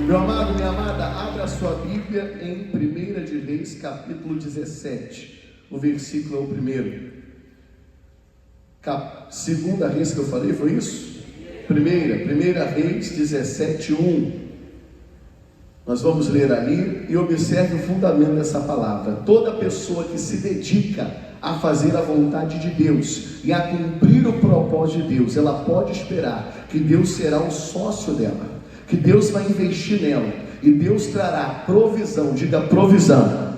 Meu amado, minha amada, abra a sua Bíblia em 1 de Reis, capítulo 17. O versículo é o primeiro. Segunda Reis que eu falei, foi isso? Primeira Reis 17, 1. Nós vamos ler ali e observe o fundamento dessa palavra. Toda pessoa que se dedica a fazer a vontade de Deus e a cumprir o propósito de Deus, ela pode esperar que Deus será o sócio dela, que Deus vai investir nela e Deus trará provisão. Diga provisão.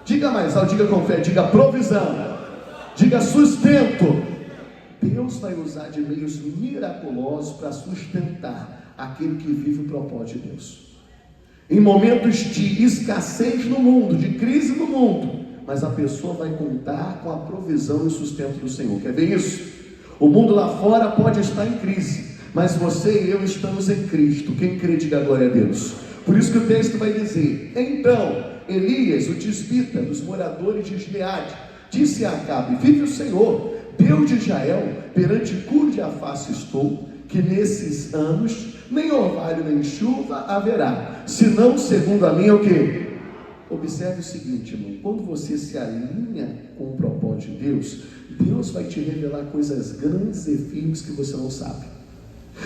Diga mais alto, diga com fé, diga provisão. Diga sustento. Deus vai usar de meios miraculosos para sustentar aquele que vive o propósito de Deus. Em momentos de escassez no mundo, de crise no mundo, mas a pessoa vai contar com a provisão e o sustento do Senhor. Quer ver isso? O mundo lá fora pode estar em crise, mas você e eu estamos em Cristo. Quem crê, diga glória a Deus. Por isso que o texto vai dizer: então Elias, o tisbita, dos moradores de Gileade, disse a Acabe: vive o Senhor, Deus de Israel, perante cuja face estou, que nesses anos nem orvalho nem chuva haverá, senão segundo a minha o quê? Observe o seguinte, irmão: quando você se alinha com o propósito de Deus, Deus vai te revelar coisas grandes e firmes que você não sabe.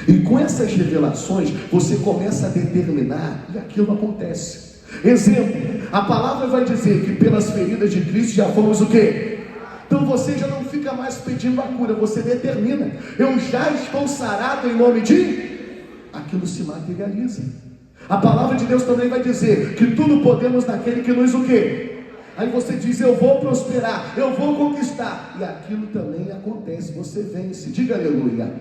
E com essas revelações, você começa a determinar e aquilo acontece. Exemplo, a palavra vai dizer que pelas feridas de Cristo já fomos o quê? Então você já não fica mais pedindo a cura, você determina: eu já estou sarado em nome de... Aquilo se materializa. A palavra de Deus também vai dizer que tudo podemos naquele que nos o quê? Aí você diz: eu vou prosperar, eu vou conquistar, e aquilo também acontece, você vence. Diga aleluia.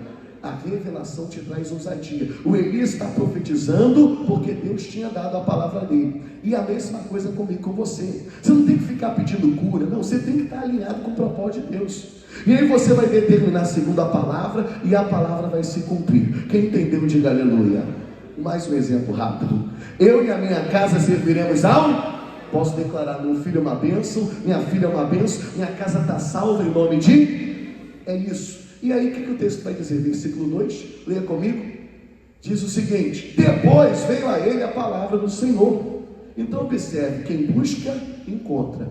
A revelação te traz ousadia. O Elias está profetizando porque Deus tinha dado a palavra dele. E a mesma coisa comigo, com você. Você não tem que ficar pedindo cura, não. Você tem que estar alinhado com o propósito de Deus. E aí você vai determinar segundo a palavra, e a palavra vai se cumprir. Quem entendeu, diga aleluia. Mais um exemplo rápido: eu e a minha casa serviremos ao... Posso declarar: meu filho é uma bênção, minha filha é uma bênção, minha casa está salva em nome de... É isso. E aí o que o texto vai dizer? Versículo 2, leia comigo. Diz o seguinte: depois veio a ele a palavra do Senhor. Então observe: quem busca, encontra.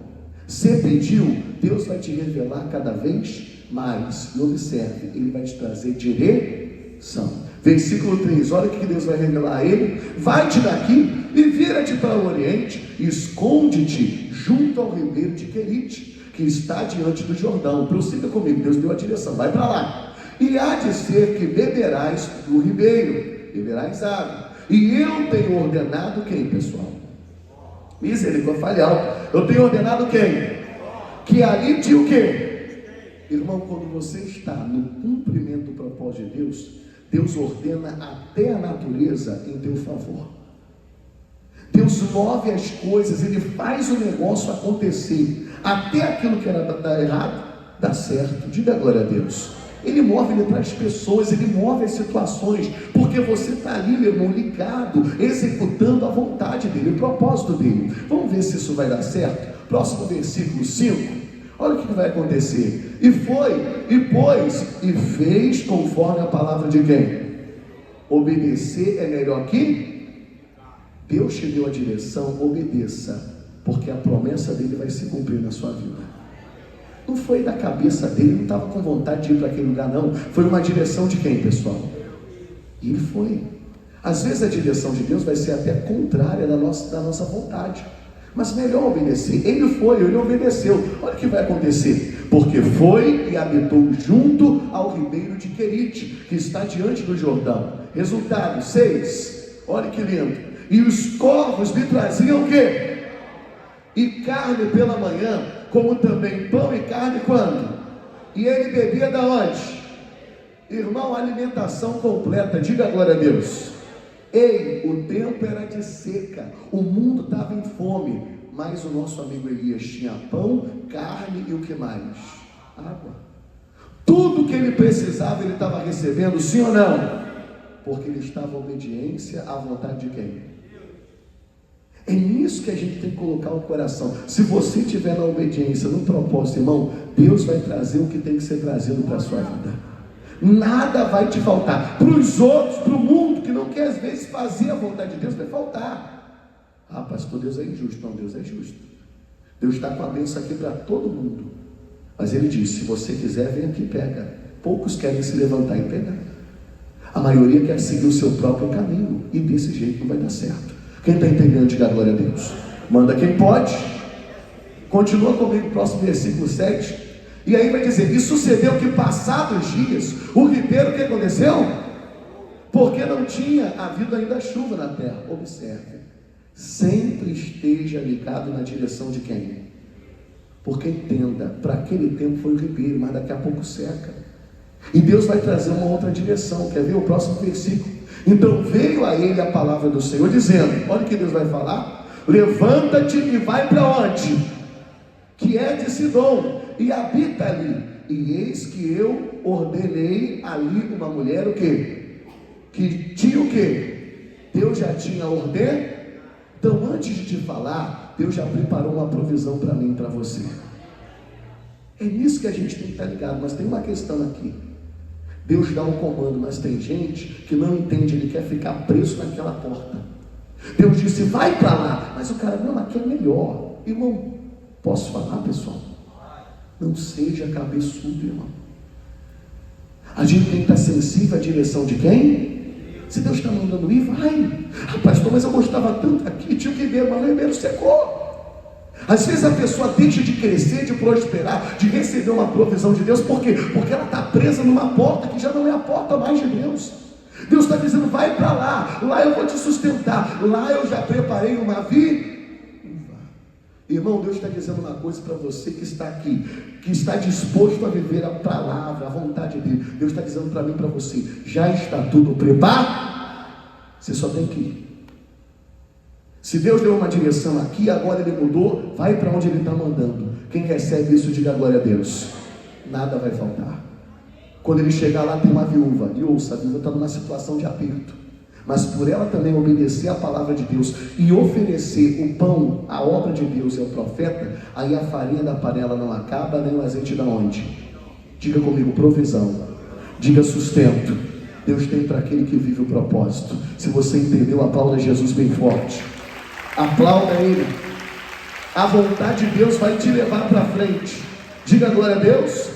Se pediu, Deus vai te revelar cada vez mais. E observe, Ele vai te trazer direção. Versículo 3, olha o que Deus vai revelar a ele: vai-te daqui e vira-te para o oriente, e esconde-te junto ao ribeiro de Querite, que está diante do Jordão. Prossiga comigo, Deus deu a direção, vai para lá. E há de ser que beberás do ribeiro, beberás água. E eu tenho ordenado quem, pessoal? Misericórdia, fale alto. Eu tenho ordenado quem? Que ali te o quê? Irmão, quando você está no cumprimento do propósito de Deus, Deus ordena até a natureza em teu favor. Deus move as coisas, Ele faz o negócio acontecer. Até aquilo que era dar errado, dá certo. Diga glória a Deus. Ele move, Ele traz pessoas, Ele move as situações, porque você está ali, meu irmão, ligado, executando a vontade dEle, o propósito dEle. Vamos ver se isso vai dar certo? Próximo versículo 5. Olha o que vai acontecer. E foi, e pôs, e fez conforme a palavra de quem? Obedecer é melhor que... Deus te deu a direção, obedeça, porque a promessa dele vai se cumprir na sua vida. Não foi da cabeça dele, não estava com vontade de ir para aquele lugar, não. Foi uma direção de quem, pessoal? E ele foi. Às vezes a direção de Deus vai ser até contrária da nossa vontade, mas melhor obedecer. Ele foi, ele obedeceu. Olha o que vai acontecer: porque foi e habitou junto ao ribeiro de Querite, que está diante do Jordão. Resultado 6, olha que lindo: e os corvos lhe traziam o quê? E carne pela manhã, como também pão e carne quando? E ele bebia da onde? Irmão, alimentação completa. Diga glória a Deus. Ei, o tempo era de seca, o mundo estava em fome, mas o nosso amigo Elias tinha pão, carne e o que mais? Água. Tudo que ele precisava ele estava recebendo, sim ou não? Porque ele estava em obediência à vontade de quem? É nisso que a gente tem que colocar o coração. Se você estiver na obediência, no propósito, irmão, Deus vai trazer o que tem que ser trazido para a sua vida. Nada vai te faltar. Para os outros, para o mundo que não irmão, que às vezes fazer a vontade de Deus vai faltar. Ah, pastor, Deus é injusto. Não, Deus é justo. Deus está com a bênção aqui para todo mundo. Mas ele diz, se você quiser, vem aqui e pega. Poucos querem se levantar e pegar. A maioria quer seguir o seu próprio caminho. E desse jeito não vai dar certo. Quem está entendendo, diga glória a Deus. Manda quem pode. Continua comigo, próximo versículo 7. E aí vai dizer, e sucedeu que passados dias, o ribeiro, o que aconteceu? Porque não tinha havido ainda chuva na terra. Observe, sempre esteja ligado na direção de quem? Porque entenda, para aquele tempo foi o ribeiro, mas daqui a pouco seca. E Deus vai trazer uma outra direção. Quer ver o próximo versículo? Então veio a ele a palavra do Senhor, dizendo, olha o que Deus vai falar: levanta-te e vai para onde? Que é de Sidom, e habita ali. E eis que eu ordenei ali uma mulher, o quê? Que tinha o quê? Deus já tinha ordenado. Então, antes de te falar, Deus já preparou uma provisão para mim e para você. É nisso que a gente tem que estar ligado. Mas tem uma questão aqui. Deus dá um comando, mas tem gente que não entende, ele quer ficar preso naquela porta. Deus disse, vai para lá, mas o cara, não, aqui é melhor. Irmão, posso falar, pessoal? Não seja cabeçudo, irmão. A gente tem que estar sensível à direção de quem? Se Deus está mandando ir, vai. Ah, pastor, mas eu gostava tanto aqui, tinha o ribeiro, mas o ribeiro secou. Às vezes a pessoa deixa de crescer, de prosperar, de receber uma provisão de Deus. Por quê? Porque ela está presa numa porta que já não é a porta mais de Deus. Deus está dizendo, vai para lá, lá eu vou te sustentar, lá eu já preparei uma vida. Irmão, Deus está dizendo uma coisa para você que está aqui, que está disposto a viver a palavra, a vontade dele. Deus está dizendo para mim e para você, já está tudo preparado, você só tem que ir. Se Deus deu uma direção aqui, agora ele mudou, vai para onde ele está mandando. Quem recebe isso, diga glória a Deus. Nada vai faltar. Quando ele chegar lá, tem uma viúva, e ouça, a viúva está numa situação de aperto, mas por ela também obedecer a palavra de Deus e oferecer o pão, a obra de Deus e ao profeta, aí a farinha da panela não acaba, nem o azeite da onde? Diga comigo, provisão. Diga sustento. Deus tem para aquele que vive o propósito. Se você entendeu, aplauda Jesus bem forte. Aplauda ele. A vontade de Deus vai te levar para frente. Diga glória a Deus.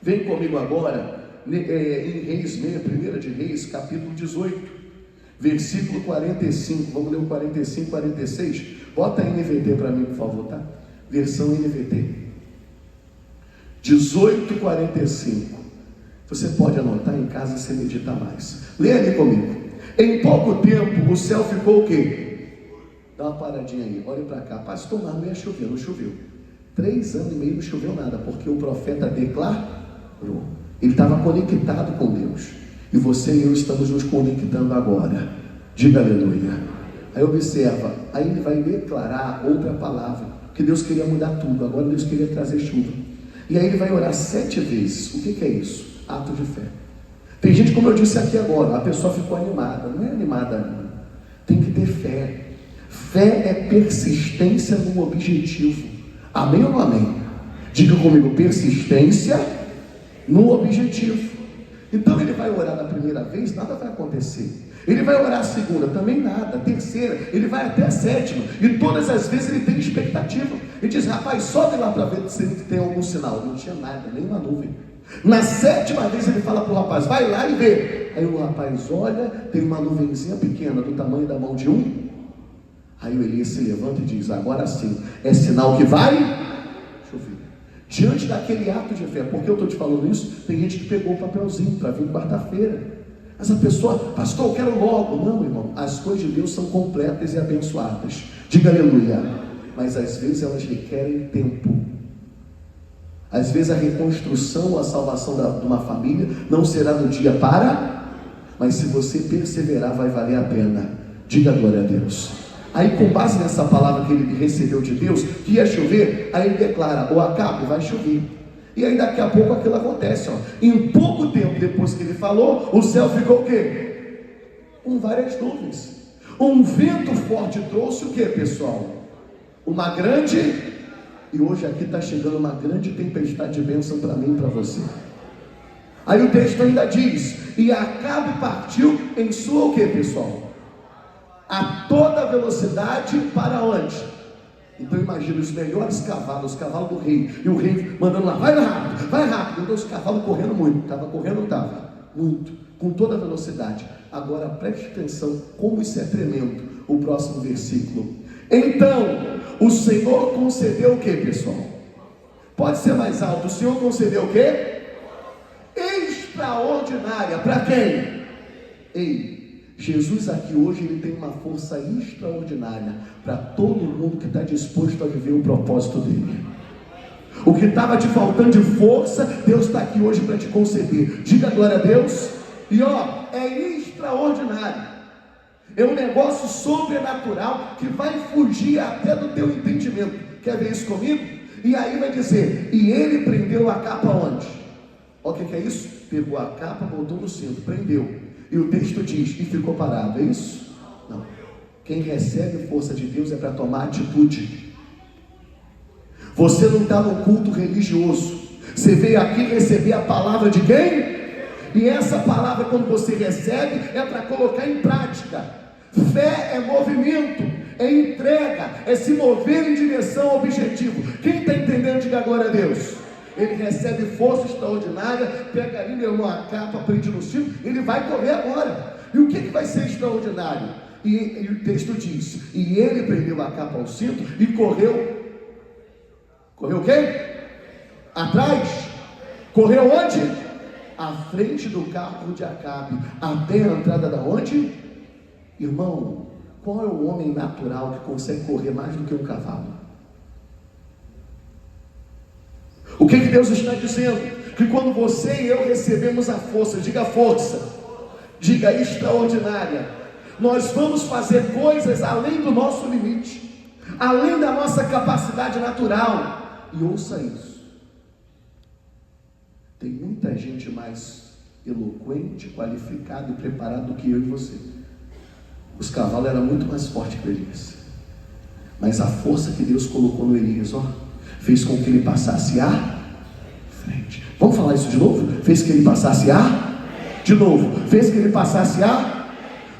Vem comigo agora em Reis 1 de Reis, capítulo 18, versículo 45. Vamos ler o 45 e 46. Bota a NVT para mim, por favor, tá? Versão NVT 18:45. Você pode anotar em casa, você medita mais. Leia ali comigo. Em pouco tempo o céu ficou o quê? Dá uma paradinha aí, olhe para cá. Pastor, mas não ia chover, não choveu. 3 anos e meio não choveu nada, porque o profeta declarou. Ele estava conectado com Deus. E você e eu estamos nos conectando agora. Diga aleluia. Aí observa, aí ele vai declarar outra palavra, que Deus queria mudar tudo, agora Deus queria trazer chuva. E aí ele vai orar 7 vezes. O que é isso? Ato de fé. Tem gente, como eu disse aqui agora, a pessoa ficou animada. Não é animada, não. Tem que ter fé. Fé é persistência no objetivo. Amém ou não amém? Diga comigo, persistência no objetivo. Então ele vai orar na primeira vez, nada vai acontecer. Ele vai orar a segunda, também nada. A terceira, ele vai até a 7ª. E todas as vezes ele tem expectativa. Ele diz, rapaz, sobe lá para ver se tem algum sinal. Não tinha nada, nem uma nuvem. Na 7ª vez ele fala para o rapaz, vai lá e vê. Aí o rapaz olha, tem uma nuvenzinha pequena, do tamanho da mão de um. Aí o Elias se levanta e diz, agora sim, é sinal que vai chover. Diante daquele ato de fé, por que eu estou te falando isso? Tem gente que pegou o papelzinho para vir quarta-feira. Mas a pessoa, pastor, eu quero logo. Não, irmão, as coisas de Deus são completas e abençoadas. Diga aleluia. Mas às vezes elas requerem tempo. Às vezes a reconstrução, a salvação de uma família não será do dia para, mas se você perseverar vai valer a pena. Diga glória a Deus. Aí com base nessa palavra que ele recebeu de Deus, que ia chover, aí ele declara, o Acabe, vai chover. E aí daqui a pouco aquilo acontece, ó. Em pouco tempo depois que ele falou, o céu ficou o quê? Com várias nuvens. Um vento forte trouxe o quê, pessoal? Uma grande, e hoje aqui está chegando uma grande tempestade de bênção para mim e para você. Aí o texto ainda diz: e Acabe partiu em sua o que, pessoal? A toda velocidade para onde? Então imagina os melhores cavalos, os cavalos do rei, e o rei mandando lá, vai rápido, então os cavalos correndo muito, estava correndo ou estava? Muito, com toda a velocidade. Agora preste atenção, como isso é tremendo, o próximo versículo. Então, o Senhor concedeu o que, pessoal? Pode ser mais alto, o Senhor concedeu o que? Extraordinária, para quem? Ei, Jesus aqui hoje, ele tem uma força extraordinária para todo mundo que está disposto a viver o propósito dele. O que estava te faltando de força, Deus está aqui hoje para te conceder. Diga glória a Deus. E ó, é extraordinário. É um negócio sobrenatural que vai fugir até do teu entendimento. Quer ver isso comigo? E aí vai dizer, e ele prendeu a capa onde? Olha o que é isso? Pegou a capa, botou no cinto, prendeu. E o texto diz, e ficou parado, é isso? Não. Quem recebe força de Deus é para tomar atitude. Você não está num culto religioso. Você veio aqui receber a palavra de quem? E essa palavra, quando você recebe, é para colocar em prática. Fé é movimento, é entrega, é se mover em direção ao objetivo. Quem está entendendo, diga glória a Deus. Ele recebe força extraordinária, pega ali, meu irmão, a capa, prende no cinto, ele vai correr agora. E o que vai ser extraordinário? E o texto diz, e ele prendeu a capa ao cinto e correu. Correu o quê? Atrás. Correu onde? À frente do carro de Acabe, até a entrada da onde? Irmão, qual é o homem natural que consegue correr mais do que um cavalo? O que Deus está dizendo? Que quando você e eu recebemos a força, diga força, diga extraordinária, nós vamos fazer coisas além do nosso limite, além da nossa capacidade natural. E ouça isso, tem muita gente mais eloquente, qualificada e preparada do que eu e você. Os cavalos eram muito mais fortes que Elias, mas a força que Deus colocou no Elias, fez com que ele passasse à frente. Vamos falar isso de novo? Fez que ele passasse à, de novo, fez que ele passasse à,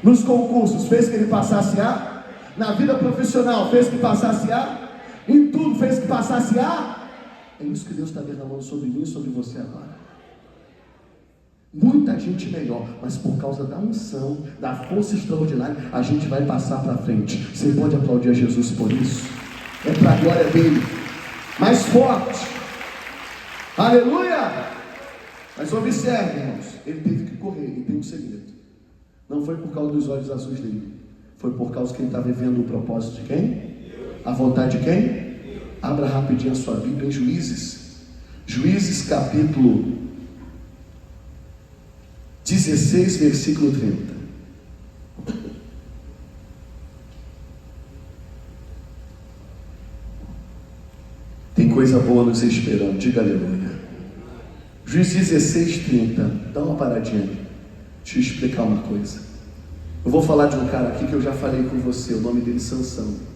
nos concursos, fez que ele passasse à, na vida profissional, fez que passasse à, em tudo fez que passasse à. É isso que Deus está derramando sobre mim e sobre você agora. Muita gente melhor, mas por causa da unção, da força extraordinária, a gente vai passar para frente. Você pode aplaudir a Jesus por isso? É para a glória dele. Mais forte. Aleluia! Mas observe, irmãos, ele teve que correr, e tem um segredo. Não foi por causa dos olhos azuis dele, foi por causa que ele está vivendo o propósito de quem? A vontade de quem? Abra rapidinho a sua Bíblia em Juízes. Juízes capítulo 16, versículo 30. Tem coisa boa nos esperando, diga aleluia. Juízes 16, 30. Dá uma paradinha ali. Deixa eu explicar uma coisa. Eu vou falar de um cara aqui que eu já falei com você, o nome dele é Sansão.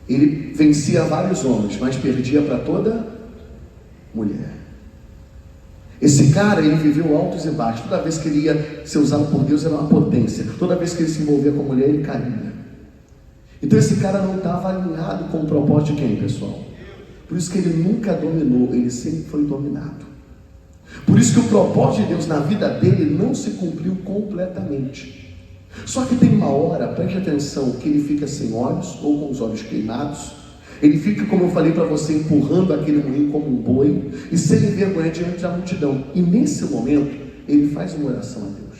Ele vencia vários homens, mas perdia para toda mulher. Esse cara, ele viveu altos e baixos. Toda vez que ele ia ser usado por Deus, era uma potência. Toda vez que ele se envolvia com a mulher, ele caía. Então esse cara não estava alinhado com o propósito de quem, pessoal? Por isso que ele nunca dominou, ele sempre foi dominado. Por isso que o propósito de Deus na vida dele não se cumpriu completamente. Só que tem uma hora, preste atenção, que ele fica sem olhos, ou com os olhos queimados. Ele fica, como eu falei para você, empurrando aquele moinho como um boi, e sem vergonha diante da multidão. E nesse momento, ele faz uma oração a Deus.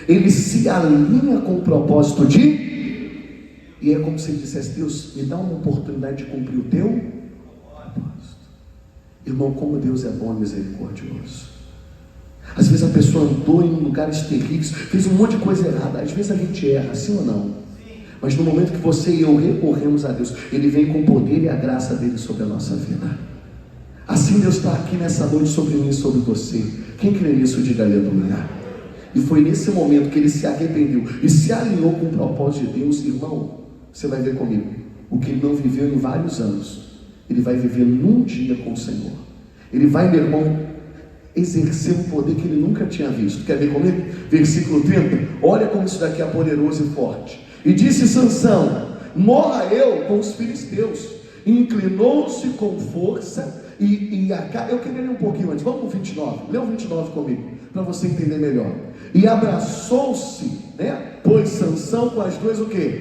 Ele se alinha com o propósito de... E é como se ele dissesse: Deus, me dá uma oportunidade de cumprir o teu propósito. Irmão, como Deus é bom e misericordioso. Às vezes a pessoa andou em lugares terríveis, fez um monte de coisa errada. Às vezes a gente erra, sim ou não? Mas no momento que você e eu recorremos a Deus, Ele vem com o poder e a graça dEle sobre a nossa vida. Assim Deus está aqui nessa noite sobre mim e sobre você. Quem crê nisso, diga aleluia. E foi nesse momento que ele se arrependeu e se alinhou com o propósito de Deus. Irmão, você vai ver comigo, o que ele não viveu em vários anos, ele vai viver num dia com o Senhor. Ele vai, meu irmão, exerceu um poder que ele nunca tinha visto. Quer ver comigo? Versículo 30. Olha como isso daqui é poderoso e forte. E disse Sansão: morra eu com os filisteus. Inclinou-se com força eu queria ler um pouquinho antes. Vamos para o 29. Lê o 29 comigo, para você entender melhor. E abraçou-se, né? Pois Sansão com as duas o quê?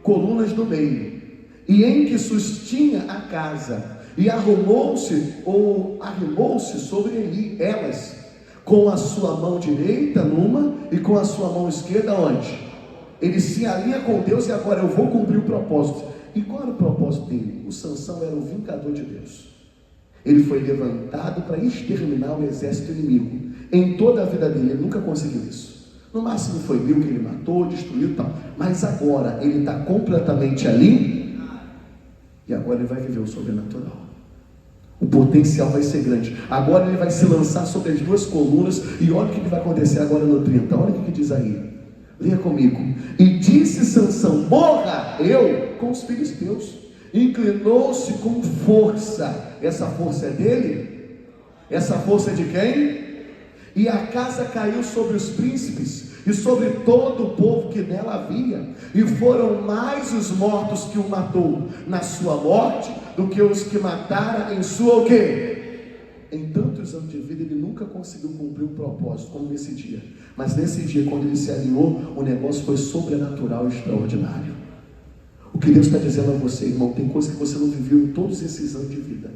Colunas do meio, e em que sustinha a casa, e arrimou-se sobre elas, com a sua mão direita numa, e com a sua mão esquerda onde? Ele se alinha com Deus, e agora eu vou cumprir o propósito. E qual era o propósito dele? O Sansão era o vingador de Deus. Ele foi levantado para exterminar o exército inimigo. Em toda a vida dele, ele nunca conseguiu isso. No máximo foi mil que ele matou, destruiu e tal. Mas agora ele está completamente ali, e agora ele vai viver o sobrenatural. O potencial vai ser grande. Agora ele vai se lançar sobre as duas colunas. E olha o que vai acontecer agora no 30. Olha o que diz aí. Leia comigo. E disse Sansão: morra eu com os filisteus. Inclinou-se com força. Essa força é dele? Essa força é de quem? E a casa caiu sobre os príncipes e sobre todo o povo que nela havia, e foram mais os mortos que o matou na sua morte do que os que mataram em sua o quê? Em tantos anos de vida ele nunca conseguiu cumprir o propósito como nesse dia. Mas nesse dia, quando ele se alinhou, o negócio foi sobrenatural e extraordinário. O que Deus está dizendo a você, irmão, tem coisa que você não viveu em todos esses anos de vida,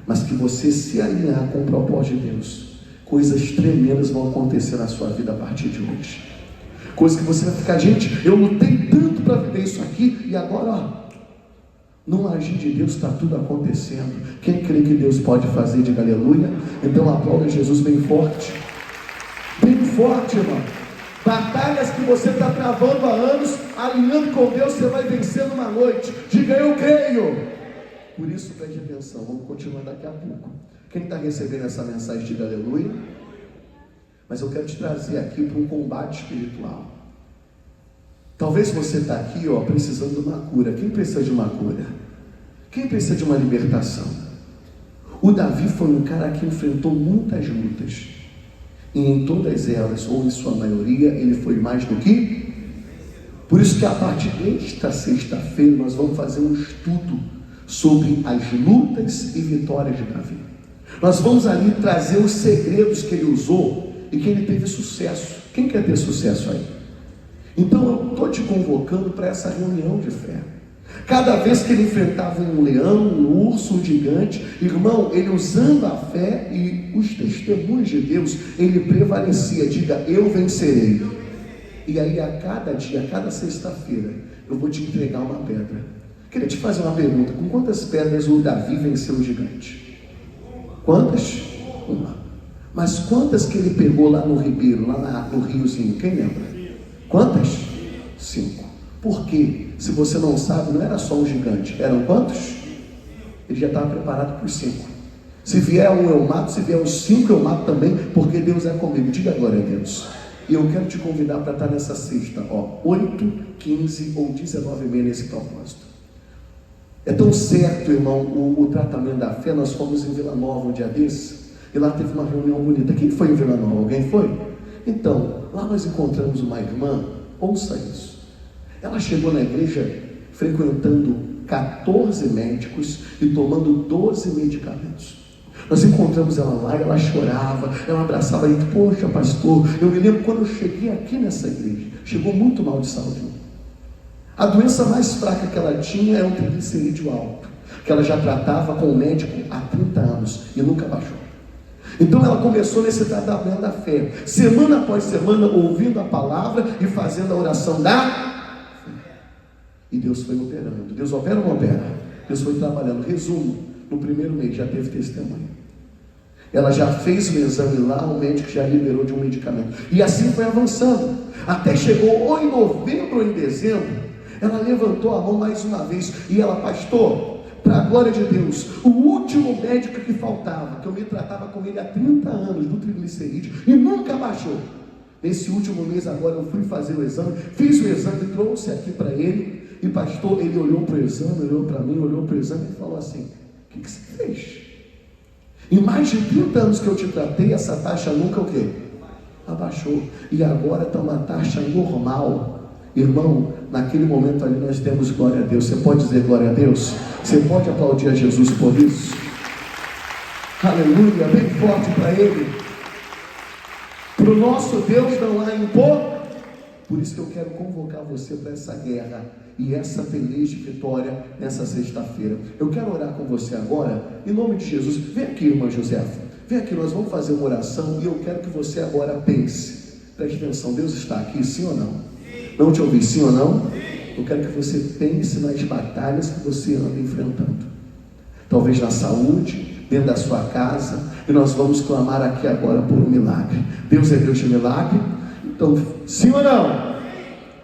mas que você se alinhar com o propósito de Deus, coisas tremendas vão acontecer na sua vida a partir de hoje. Coisas que você vai ficar: gente, eu lutei tanto para viver isso aqui, e agora, ó, no agir de Deus está tudo acontecendo. Quem crê que Deus pode fazer, diga aleluia. Então aplauda Jesus bem forte. Bem forte, irmão. Batalhas que você está travando há anos, alinhando com Deus, você vai vencer numa noite. Diga: eu creio. Por isso, preste atenção, vamos continuar daqui a pouco. Quem está recebendo essa mensagem, diga aleluia. Mas eu quero te trazer aqui para um combate espiritual. Talvez você está aqui, ó, precisando de uma cura. Quem precisa de uma cura? Quem precisa de uma libertação? O Davi foi um cara que enfrentou muitas lutas, e em todas elas, ou em sua maioria, ele foi mais do que. Por isso que a partir desta sexta-feira nós vamos fazer um estudo sobre as lutas e vitórias de Davi. Nós vamos ali trazer os segredos que ele usou e que ele teve sucesso. Quem quer ter sucesso aí? Então eu estou te convocando para essa reunião de fé. Cada vez que ele enfrentava um leão, um urso, um gigante, irmão, ele usando a fé e os testemunhos de Deus, ele prevalecia. Diga: eu vencerei. E aí a cada dia, a cada sexta-feira, eu vou te entregar uma pedra. Queria te fazer uma pergunta: com quantas pedras o Davi venceu o gigante? Quantas? Uma. Mas quantas que ele pegou lá no ribeiro, lá no riozinho? Quem lembra? Quantas? 5. Por quê? Se você não sabe, não era só um gigante. Eram quantos? Ele já estava preparado para os 5. Se vier um eu mato, se vier os 5 eu mato também, porque Deus é comigo. Diga glória a Deus. E eu quero te convidar para estar nessa sexta, 8, 15 ou 19h30 nesse propósito. É tão certo, irmão, o tratamento da fé. Nós fomos em Vila Nova um dia desses, e lá teve uma reunião bonita. Quem foi em Vila Nova? Alguém foi? Então, lá nós encontramos uma irmã. Ouça isso. Ela chegou na igreja frequentando 14 médicos e tomando 12 medicamentos. Nós encontramos ela lá e ela chorava, ela abraçava e: poxa, pastor, eu me lembro quando eu cheguei aqui nessa igreja, chegou muito mal de saúde. A doença mais fraca que ela tinha é um triglicerídeo alto, que ela já tratava com o médico há 30 anos e nunca baixou. Então ela começou nesse tratamento da fé, semana após semana, ouvindo a palavra e fazendo a oração da fé. E Deus foi operando. Deus opera ou não opera? Deus foi trabalhando. Resumo: no primeiro mês já teve testemunho. Ela já fez o exame lá, o médico já liberou de um medicamento. E assim foi avançando. Até chegou ou em novembro ou em dezembro, ela levantou a mão mais uma vez e ela: pastor, para a glória de Deus, o último médico que faltava, que eu me tratava com ele há 30 anos, do triglicerídeo, e nunca baixou. Nesse último mês agora eu fui fazer o exame, fiz o exame, trouxe aqui para ele, e pastor, ele olhou para o exame, olhou para mim, olhou para o exame e falou assim: o que você fez? Em mais de 30 anos que eu te tratei, essa taxa nunca o quê? Abaixou. E agora está uma taxa normal. Irmão, naquele momento ali nós temos glória a Deus. Você pode dizer glória a Deus? Você pode aplaudir a Jesus por isso? Aleluia, bem forte para Ele. Para o nosso Deus não há imposto. Por isso que eu quero convocar você para essa guerra e essa feliz vitória nessa sexta-feira. Eu quero orar com você agora, em nome de Jesus. Vem aqui, irmã Josefa. Vem aqui, nós vamos fazer uma oração e eu quero que você agora pense. Preste atenção, Deus está aqui, sim ou não? Não te ouvi, sim ou não? Eu quero que você pense nas batalhas que você anda enfrentando. Talvez na saúde, dentro da sua casa. E nós vamos clamar aqui agora por um milagre. Deus é Deus de milagre. Então, sim ou não?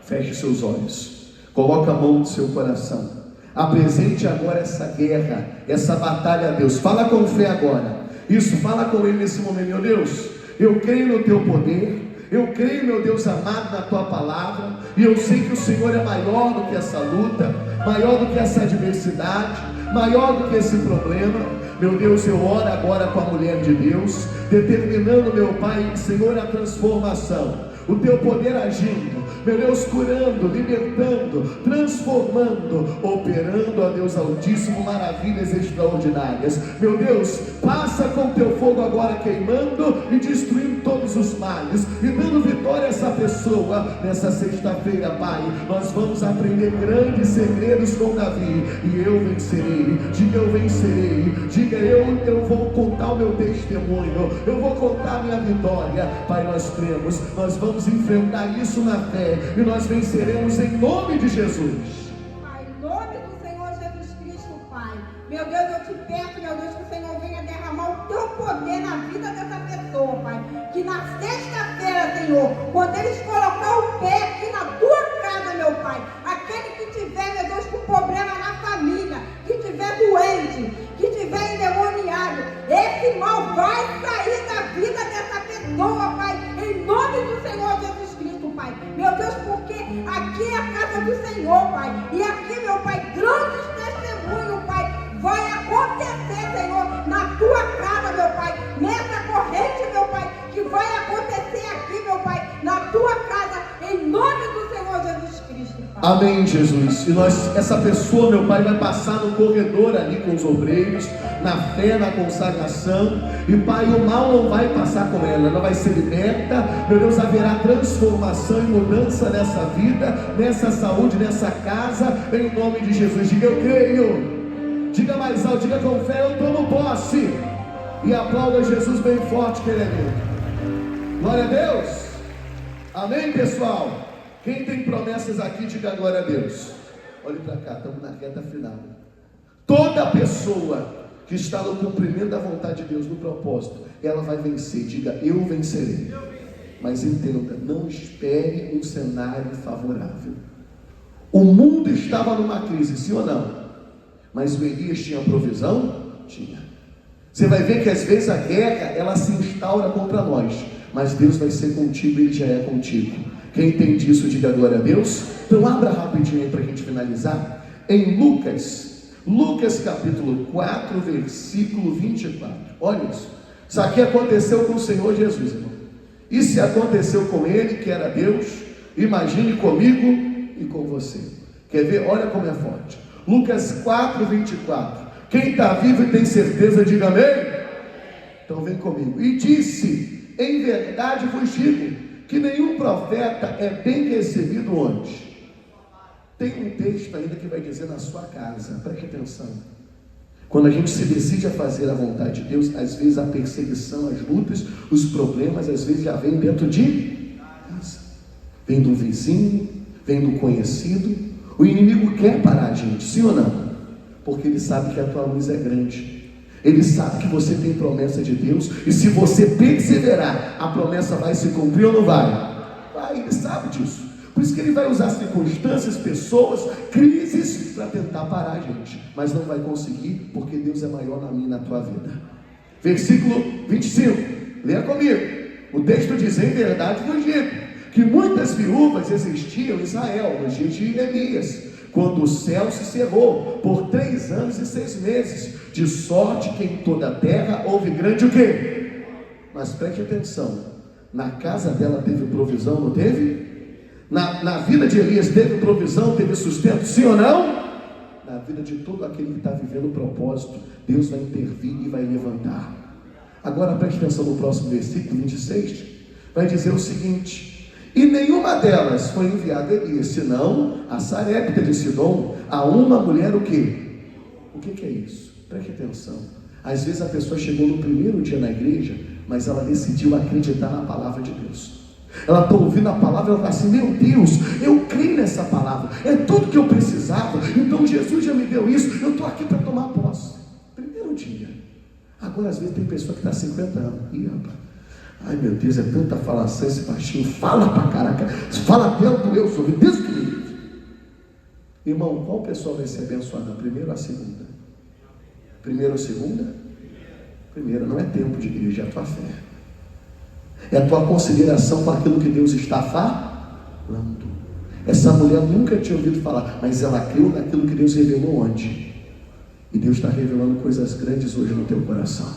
Feche seus olhos. Coloque a mão no seu coração. Apresente agora essa guerra, essa batalha a Deus. Fala com fé agora. Isso, fala com Ele nesse momento. Meu Deus, eu creio no Teu poder. Eu creio, meu Deus amado, na Tua palavra. E eu sei que o Senhor é maior do que essa luta, maior do que essa adversidade, maior do que esse problema. Meu Deus, eu oro agora com a mulher de Deus, determinando, meu Pai, Senhor, a transformação. O Teu poder agindo, meu Deus, curando, libertando, transformando, operando, ó Deus Altíssimo, maravilhas extraordinárias. Meu Deus, passa com o Teu fogo agora queimando e destruindo todos os males e dando vitória a essa pessoa nessa sexta-feira, Pai. Nós vamos aprender grandes segredos com Davi e eu vencerei. Diga eu vencerei. Diga eu vou contar o meu testemunho, eu vou contar a minha vitória. Pai, nós cremos, nós vamos enfrentar isso na fé e nós venceremos em nome de Jesus. Pai, em nome do Senhor Jesus Cristo, Pai. Meu Deus, eu te peço, meu Deus, que o Senhor venha derramar o Teu poder na vida dessa pessoa, Pai. Que na sexta-feira, Senhor, quando eles colocar o pé aqui na Tua casa, meu Pai, aquele que tiver, meu Deus, com problema na família, que tiver doente, que tiver endemoniado, esse mal vai sair da vida dessa pessoa, Pai, em nome do Senhor Jesus Cristo, Pai. Meu Deus, porque aqui é a casa do Senhor, Pai, e aqui, meu Pai, grandes testemunhos, Pai, vai acontecer, Senhor, na Tua casa, meu Pai, nessa corrente, meu Pai, que vai acontecer aqui, meu Pai, na Tua casa, em nome do Senhor Jesus Cristo, Pai. Amém, Jesus. E essa pessoa, meu Pai, vai passar no corredor ali com os obreiros, na fé, na consagração, e Pai, o mal não vai passar com ela vai ser liberta. Meu Deus, haverá transformação e mudança nessa vida, nessa saúde, nessa casa, em nome de Jesus. Diga eu creio. Diga mais alto, diga com fé, eu tomo posse. E aplauda Jesus bem forte, que Ele é meu. Glória a Deus. Amém, pessoal? Quem tem promessas aqui, diga glória a Deus. Olhe para cá, estamos na reta final. Toda pessoa que está no cumprimento da vontade de Deus, no propósito, ela vai vencer. Diga, eu vencerei. Mas entenda, não espere um cenário favorável. O mundo estava numa crise, sim ou não? Mas o Elias tinha provisão? Tinha. Você vai ver que às vezes a guerra, ela se instaura contra nós, mas Deus vai ser contigo e Ele já é contigo. Quem entende isso, diga glória a Deus. Então abra rapidinho aí para a gente finalizar. Em Lucas capítulo 4, versículo 24. Olha isso. Isso aqui aconteceu com o Senhor Jesus, irmão. E se aconteceu com Ele, que era Deus, imagine comigo e com você. Quer ver? Olha como é forte. Lucas 4, 24. Quem está vivo e tem certeza, diga amém. Então vem comigo. E disse, em verdade vos digo, que nenhum profeta é bem recebido onde? Tem um texto ainda que vai dizer na sua casa. Preste atenção. Quando a gente se decide a fazer a vontade de Deus, às vezes a perseguição, as lutas, os problemas, às vezes já vem dentro de casa. Vem do vizinho, vem do conhecido. O inimigo quer parar a gente, sim ou não? Porque ele sabe que a tua luz é grande. Ele sabe que você tem promessa de Deus. E se você perseverar, a promessa vai se cumprir ou não vai? Vai, ele sabe disso. Por isso que ele vai usar circunstâncias, pessoas, crises para tentar parar a gente. Mas não vai conseguir, porque Deus é maior na minha e na tua vida. Versículo 25. Leia comigo. O texto diz, em verdade vos digo, que muitas viúvas existiam em Israel nos dias de Elias, quando o céu se cerrou por 3 anos e 6 meses, de sorte que em toda a terra houve grande o quê? Mas preste atenção, na casa dela teve provisão, não teve? Na vida de Elias teve provisão, teve sustento, sim ou não? Na vida de todo aquele que está vivendo o propósito, Deus vai intervir e vai levantar. Agora preste atenção no próximo versículo 26, vai dizer o seguinte: e nenhuma delas foi enviada a Elias, senão a Sarepta de Sidom, a uma mulher o quê? O que é isso? Preste atenção. Às vezes a pessoa chegou no primeiro dia na igreja, mas ela decidiu acreditar na palavra de Deus. Ela está ouvindo a palavra, ela está assim: meu Deus, eu creio nessa palavra, é tudo que eu precisava, então Jesus já me deu isso, eu estou aqui para tomar posse. Primeiro dia. Agora às vezes tem pessoa que está há 50 anos. Ih, rapaz, ai meu Deus, é tanta falação esse baixinho, fala pra caraca, fala até do meu ouvido, Deus que me livre. Irmão, qual pessoa vai ser abençoada? A primeira ou a segunda? Primeira ou segunda? Primeira. Não é tempo de igreja, é a tua fé, é a tua consideração com aquilo que Deus está falando. Essa mulher nunca tinha ouvido falar, mas ela creu naquilo que Deus revelou onde? E Deus está revelando coisas grandes hoje no teu coração.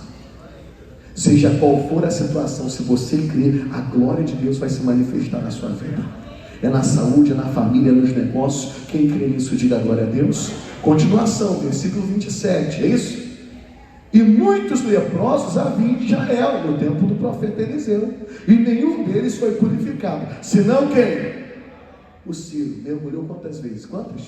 Seja qual for a situação, se você crer, a glória de Deus vai se manifestar na sua vida. É na saúde, é na família, é nos negócios. Quem crê nisso, diga glória a Deus. Continuação, versículo 27, é isso? E muitos leprosos havia em Israel no tempo do profeta Eliseu, e nenhum deles foi purificado, senão quem? O Ciro. Mergulhou quantas vezes? Quantas?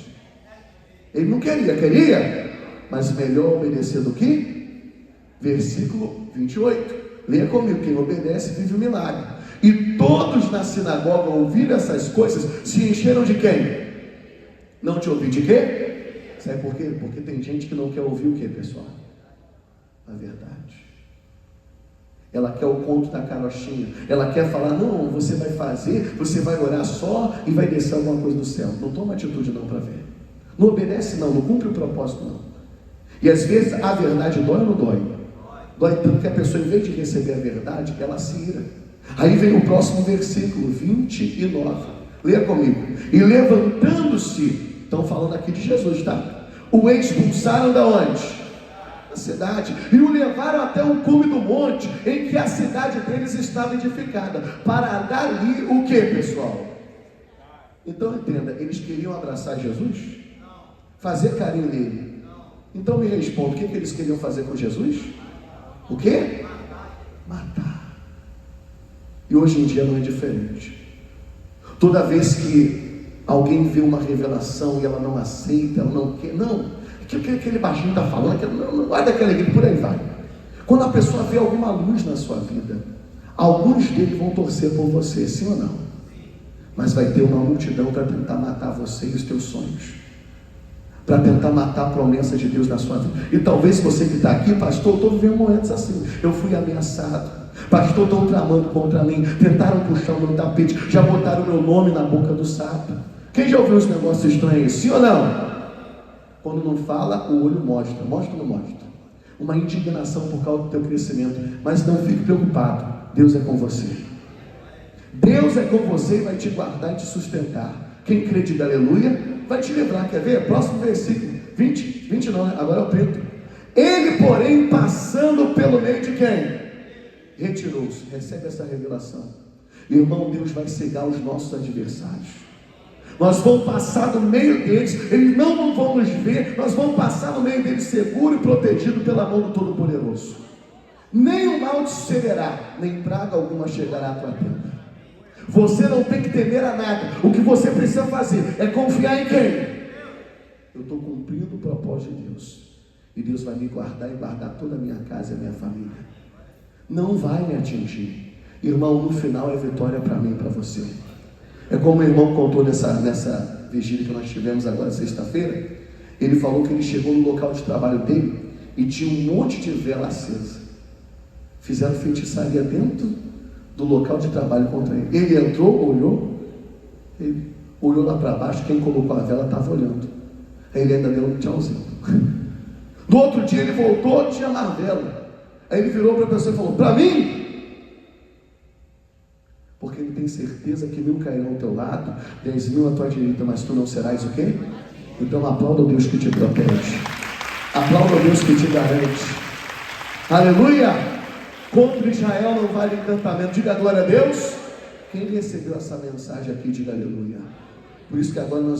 Ele não queria, mas melhor obedecer do que? Versículo 28, leia comigo: quem obedece vive o milagre. E todos na sinagoga, ouvindo essas coisas, se encheram de quem? Não te ouvi de quê? Sabe por quê? Porque tem gente que não quer ouvir o que, pessoal? A verdade. Ela quer o conto da carochinha. Ela quer falar: não, você vai fazer, você vai orar só e vai descer alguma coisa do céu. Não toma atitude não para ver. Não obedece não, não cumpre o propósito não. E às vezes a verdade dói ou não dói? Dói tanto que a pessoa, em vez de receber a verdade, ela se ira. Aí vem o próximo versículo 29, leia comigo: e levantando-se, estão falando aqui de Jesus, tá? O expulsaram da onde? Da cidade, e o levaram até o cume do monte em que a cidade deles estava edificada, para dali o que, pessoal? Então entenda, eles queriam abraçar Jesus? Fazer carinho nele? Então me responda, o que eles queriam fazer com Jesus? O quê? Matar. E hoje em dia não é diferente. Toda vez que alguém vê uma revelação e ela não aceita, ela não quer, não, aquele baixinho está falando, não vai daquela igreja, por aí vai. Quando a pessoa vê alguma luz na sua vida, alguns deles vão torcer por você, sim ou não? Mas vai ter uma multidão para tentar matar você e os teus sonhos, para tentar matar a promessa de Deus na sua vida. E talvez você que está aqui: pastor, eu estou vivendo momentos assim, eu fui ameaçado, pastor, estão tramando contra mim, tentaram puxar o meu tapete, já botaram o meu nome na boca do sapo. Quem já ouviu os negócios estranhos, sim ou não? Quando não fala, o olho mostra ou não mostra? Uma indignação por causa do teu crescimento. Mas não fique preocupado, Deus é com você. Deus é com você e vai te guardar e te sustentar. Quem crê, diga aleluia, vai te livrar. Quer ver? Próximo versículo 20 não, né? Agora é o 30. Ele, porém, passando pelo meio de quem? Retirou-se. Recebe essa revelação. Irmão, Deus vai cegar os nossos adversários. Nós vamos passar no meio deles, eles não vão nos ver, nós vamos passar no meio deles seguro e protegido pela mão do Todo-Poderoso. Nem o mal te sucederá, nem praga alguma chegará à tua tenda. Você não tem que temer a nada. O que você precisa fazer é confiar em quem? Eu estou cumprindo o propósito de Deus, e Deus vai me guardar e guardar toda a minha casa e a minha família. Não vai me atingir. Irmão, no final é vitória para mim e para você. É como o irmão contou nessa vigília que nós tivemos agora sexta-feira. Ele falou que ele chegou no local de trabalho dele e tinha um monte de vela acesa. Fizeram feitiçaria dentro do local de trabalho contra ele. Ele entrou, olhou lá para baixo, quem colocou a vela estava olhando. Aí ele ainda deu um tchauzinho. No outro dia ele voltou, tinha mais vela. Aí ele virou para a pessoa e falou: para mim? Porque ele tem certeza que 1000 cairão ao teu lado, 10.000 à tua direita, mas tu não serás o quê? Então aplauda o Deus que te protege. Aplauda o Deus que te garante. Aleluia! Contra Israel não vale encantamento. Diga glória a Deus. Quem recebeu essa mensagem aqui, diga aleluia. Por isso que agora nós